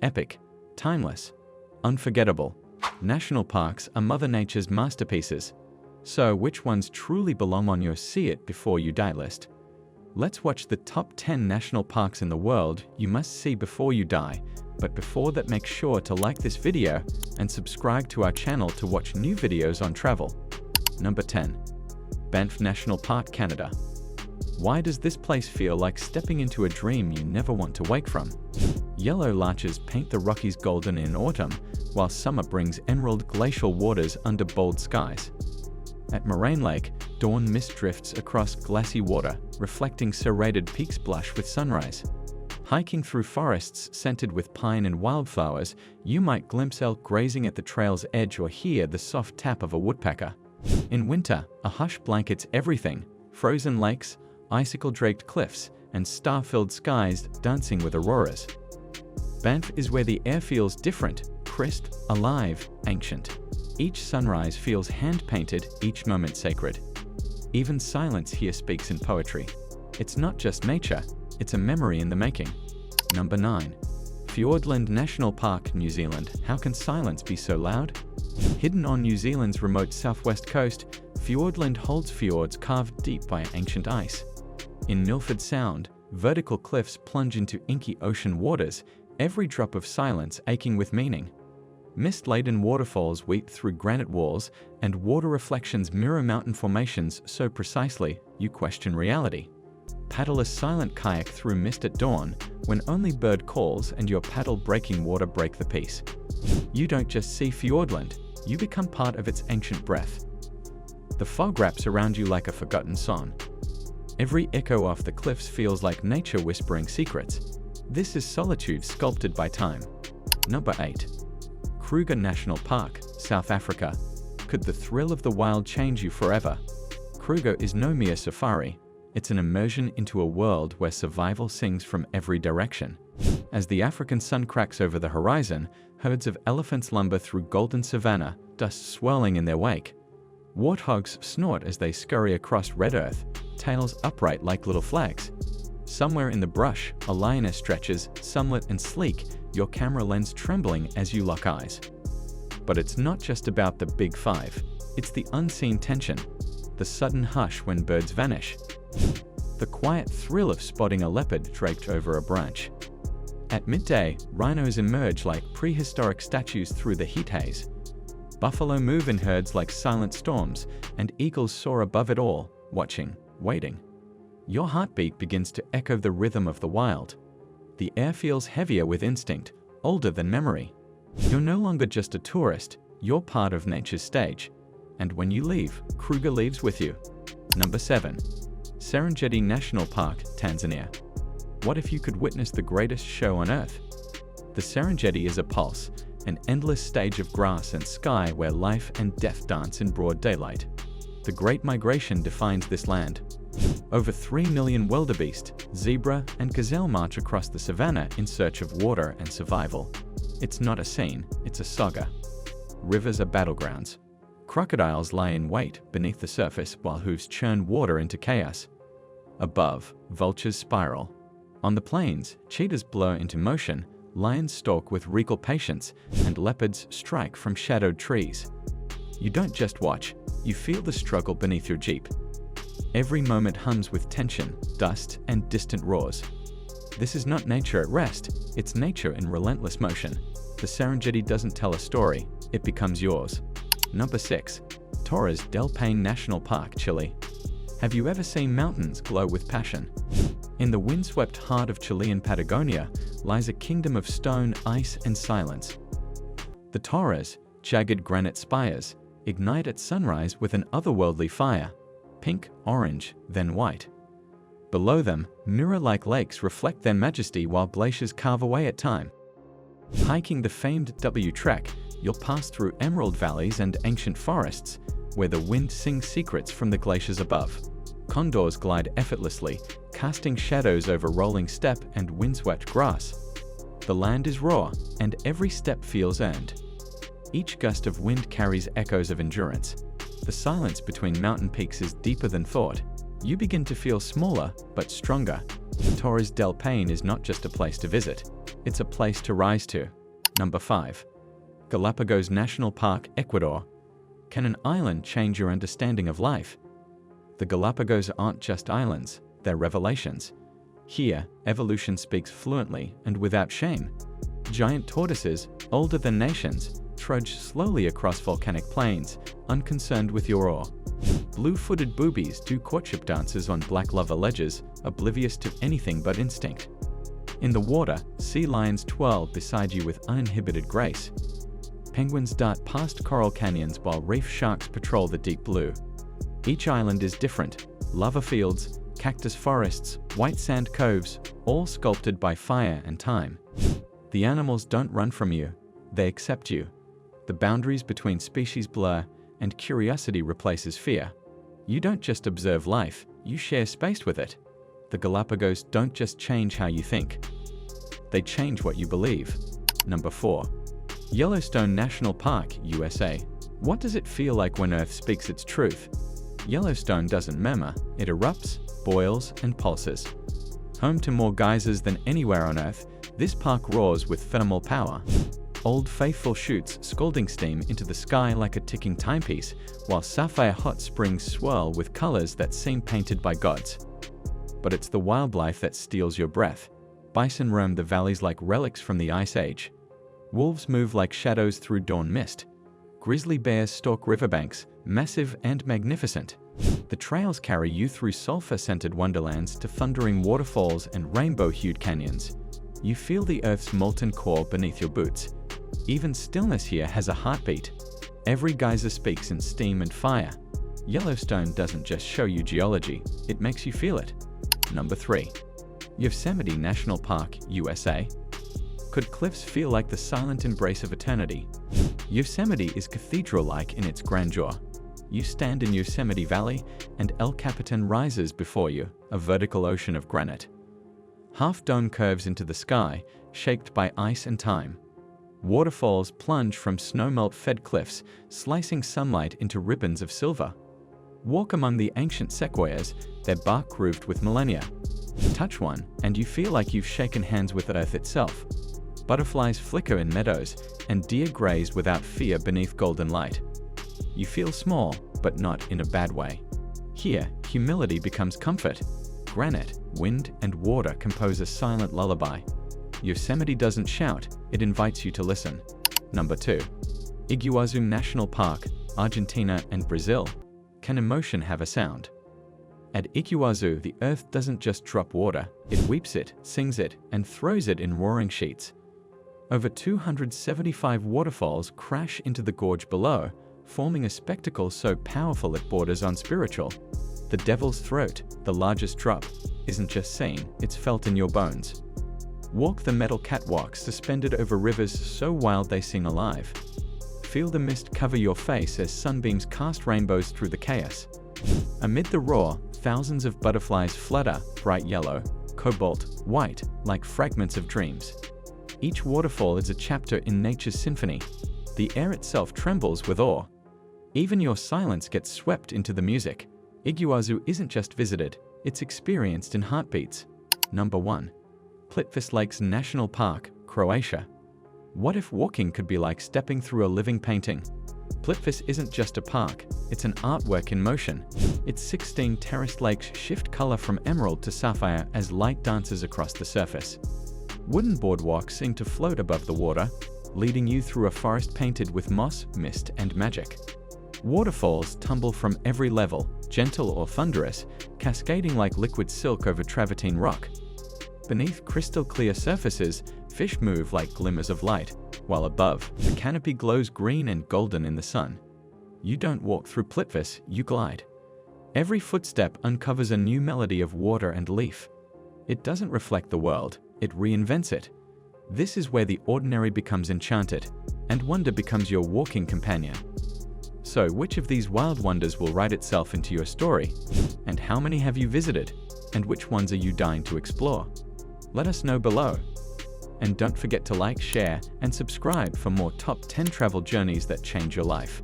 Epic, timeless, unforgettable. National parks are Mother Nature's masterpieces. So which ones truly belong on your see it before you die list? Let's watch the top 10 national parks in the world you must see before you die. But before that, make sure to like this video and subscribe to our channel to watch new videos on travel. Number 10. Banff National Park, Canada. Why does this place feel like stepping into a dream you never want to wake from? Yellow larches paint the Rockies golden in autumn, while summer brings emerald glacial waters under bold skies. At Moraine Lake, dawn mist drifts across glassy water, reflecting serrated peaks blush with sunrise. Hiking through forests scented with pine and wildflowers, you might glimpse elk grazing at the trail's edge or hear the soft tap of a woodpecker. In winter, a hush blankets everything: frozen lakes, icicle-draped cliffs, and star-filled skies dancing with auroras. Banff is where the air feels different, crisp, alive, ancient. Each sunrise feels hand-painted, each moment sacred. Even silence here speaks in poetry. It's not just nature, it's a memory in the making. Number 9. Fiordland National Park, New Zealand. How can silence be so loud? Hidden on New Zealand's remote southwest coast, Fiordland holds fjords carved deep by ancient ice. In Milford Sound, vertical cliffs plunge into inky ocean waters, every drop of silence aching with meaning. Mist-laden waterfalls weep through granite walls, and water reflections mirror mountain formations so precisely you question reality. Paddle a silent kayak through mist at dawn, when only bird calls and your paddle-breaking water break the peace. You don't just see Fiordland, you become part of its ancient breath. The fog wraps around you like a forgotten song. Every echo off the cliffs feels like nature whispering secrets. This is solitude sculpted by time. Number 8. Kruger National Park, South Africa. Could the thrill of the wild change you forever? Kruger is no mere safari. It's an immersion into a world where survival sings from every direction. As the African sun cracks over the horizon, herds of elephants lumber through golden savanna, dust swirling in their wake. Warthogs snort as they scurry across red earth, tails upright like little flags. Somewhere in the brush, a lioness stretches, sunlit and sleek, your camera lens trembling as you lock eyes. But it's not just about the big five. It's the unseen tension, the sudden hush when birds vanish, the quiet thrill of spotting a leopard draped over a branch. At midday, rhinos emerge like prehistoric statues through the heat haze. Buffalo move in herds like silent storms, and eagles soar above it all, watching, waiting. Your heartbeat begins to echo the rhythm of the wild. The air feels heavier with instinct, older than memory. You're no longer just a tourist, you're part of nature's stage. And when you leave, Kruger leaves with you. Number 7. Serengeti National Park, Tanzania. What if you could witness the greatest show on Earth? The Serengeti is a pulse, an endless stage of grass and sky where life and death dance in broad daylight. The Great Migration defines this land. Over 3 million wildebeest, zebra, and gazelle march across the savanna in search of water and survival. It's not a scene, it's a saga. Rivers are battlegrounds. Crocodiles lie in wait beneath the surface while hooves churn water into chaos. Above, vultures spiral. On the plains, cheetahs blur into motion, lions stalk with regal patience, and leopards strike from shadowed trees. You don't just watch, you feel the struggle beneath your jeep. Every moment hums with tension, dust, and distant roars. This is not nature at rest, it's nature in relentless motion. The Serengeti doesn't tell a story, it becomes yours. Number 6. Torres del Paine National Park, Chile. Have you ever seen mountains glow with passion? In the windswept heart of Chilean Patagonia lies a kingdom of stone, ice, and silence. The Torres, jagged granite spires, ignite at sunrise with an otherworldly fire, pink, orange, then white. Below them, mirror-like lakes reflect their majesty while glaciers carve away at time. Hiking the famed W Trek, you'll pass through emerald valleys and ancient forests, where the wind sings secrets from the glaciers above. Condors glide effortlessly, casting shadows over rolling steppe and windswept grass. The land is raw, and every step feels earned. Each gust of wind carries echoes of endurance. The silence between mountain peaks is deeper than thought. You begin to feel smaller, but stronger. Torres del Paine is not just a place to visit. it's a place to rise to. Number 5. Galápagos National Park, Ecuador. Can an island change your understanding of life? The Galápagos aren't just islands, they're revelations. Here, evolution speaks fluently and without shame. Giant tortoises, older than nations, trudge slowly across volcanic plains, unconcerned with your awe. Blue-footed boobies do courtship dances on black lava ledges, oblivious to anything but instinct. In the water, sea lions twirl beside you with uninhibited grace. Penguins dart past coral canyons while reef sharks patrol the deep blue. Each island is different: lava fields, cactus forests, white sand coves, all sculpted by fire and time. The animals don't run from you, they accept you. The boundaries between species blur, and curiosity replaces fear. You don't just observe life, you share space with it. The Galápagos don't just change how you think, they change what you believe. Number 4. Yellowstone National Park, USA. What does it feel like when Earth speaks its truth? Yellowstone doesn't murmur, it erupts, boils, and pulses. Home to more geysers than anywhere on Earth, this park roars with thermal power. Old Faithful shoots scalding steam into the sky like a ticking timepiece, while sapphire hot springs swirl with colors that seem painted by gods. But it's the wildlife that steals your breath. Bison roam the valleys like relics from the Ice Age. Wolves move like shadows through dawn mist. Grizzly bears stalk riverbanks, massive and magnificent. The trails carry you through sulfur-scented wonderlands to thundering waterfalls and rainbow-hued canyons. You feel the Earth's molten core beneath your boots. Even stillness here has a heartbeat. Every geyser speaks in steam and fire. Yellowstone doesn't just show you geology, it makes you feel it. Number 3. Yosemite National Park, USA. Could cliffs feel like the silent embrace of eternity? Yosemite is cathedral-like in its grandeur. You stand in Yosemite Valley, and El Capitan rises before you, a vertical ocean of granite. Half-dome curves into the sky, shaped by ice and time. Waterfalls plunge from snowmelt-fed cliffs, slicing sunlight into ribbons of silver. Walk among the ancient sequoias, their bark grooved with millennia. Touch one, and you feel like you've shaken hands with Earth itself. Butterflies flicker in meadows, and deer graze without fear beneath golden light. You feel small, but not in a bad way. Here, humility becomes comfort. Granite, wind, and water compose a silent lullaby. Yosemite doesn't shout, it invites you to listen. Number 2. Iguazu National Park, Argentina and Brazil. Can emotion have a sound? At Iguazu, the earth doesn't just drop water, it weeps it, sings it, and throws it in roaring sheets. Over 275 waterfalls crash into the gorge below, forming a spectacle so powerful it borders on spiritual. The Devil's Throat, the largest drop, isn't just seen, it's felt in your bones. Walk the metal catwalks suspended over rivers so wild they seem alive. Feel the mist cover your face as sunbeams cast rainbows through the chaos. Amid the roar, thousands of butterflies flutter, bright yellow, cobalt, white, like fragments of dreams. Each waterfall is a chapter in nature's symphony. The air itself trembles with awe. Even your silence gets swept into the music. Iguazu isn't just visited, it's experienced in heartbeats. Number 1. Plitvice Lakes National Park, Croatia. What if walking could be like stepping through a living painting? Plitvice isn't just a park, it's an artwork in motion. Its 16 terraced lakes shift color from emerald to sapphire as light dances across the surface. Wooden boardwalks seem to float above the water, leading you through a forest painted with moss, mist, and magic. Waterfalls tumble from every level, gentle or thunderous, cascading like liquid silk over travertine rock. Beneath crystal-clear surfaces, fish move like glimmers of light, while above, the canopy glows green and golden in the sun. You don't walk through Plitvice, you glide. Every footstep uncovers a new melody of water and leaf. It doesn't reflect the world, it reinvents it. This is where the ordinary becomes enchanted, and wonder becomes your walking companion. So, which of these wild wonders will write itself into your story? And how many have you visited? And which ones are you dying to explore? Let us know below. And don't forget to like, share, and subscribe for more top 10 travel journeys that change your life.